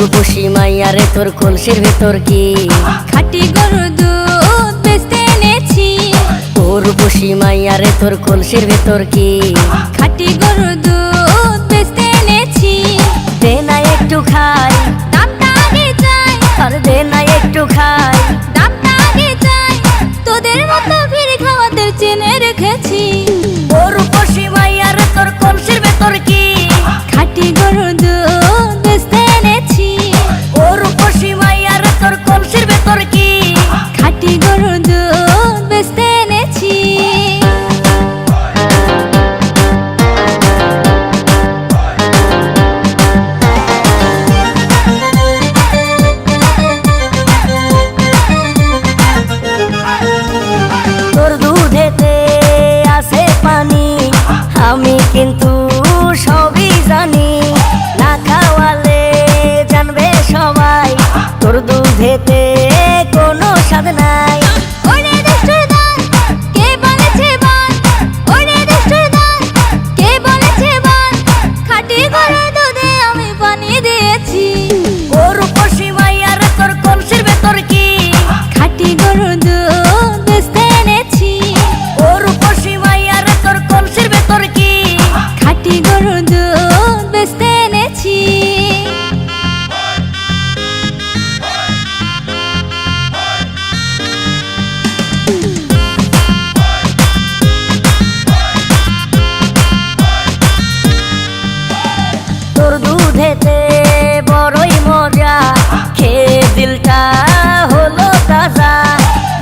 রূপসী মাইয়া রে তোর কলসির ভেতর কি খাঁটি গরুর দুধ বেচতে এনেছি। ও রূপসী মাইয়া রে তোর কলসির ভেতর কি খাঁটি গরুর দুধ বেচতে এনেছি। দে না একটু খাই, দামটা আগে চাই, আর দে না একটু খাই। দামটা আগে চাই, তোদের মতো ভিড় খাওয়াদের চেনে রেখেছি। ও রূপসী মাইয়া রে তোর কলসির ভেতর কি খাঁটি গরুর দুধ বেচতে এনেছি। ও রূপসী মাইয়া রে তোর কলসির ভেতর কি খাঁটি গরুর দুধ বেচতে এনেছি। তোর দুধেতে আছে পানি, আমি কিন্তু সবই জানি। না খাওয়ালে জানবে সবাই তোর দুধেতে কোনো স্বাদ নাই। ওরে দুষ্টুর দল, কে বলেছে বল? ওরে দুষ্টুর দল, কে বলেছে বল? খাঁটি গরুর দুধে আমি পানি দিয়েছি। ও রূপসী মাইয়া রে তোর কলসির ভেতর কি খাঁটি গরুর দুধ বেচতে এনেছি। ও রূপসী মাইয়া রে তোর কলসির ভেতর কি খাঁটি গরুর দুধ বেচতে এনেছি। তোর দুধেতে বড়ই মজা, খেয়ে দিলটা হলো তাজা।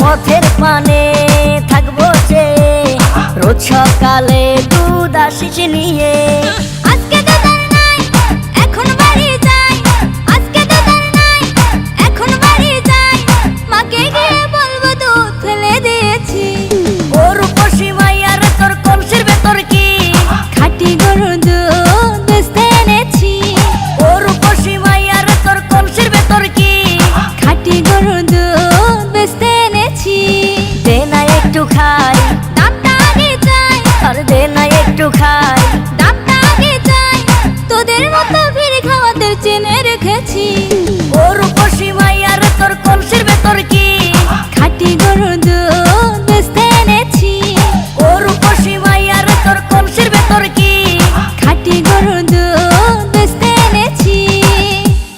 পথের পানে থাকবো চেয়ে, রোজ সকালে দুধ আসিস নিয়ে।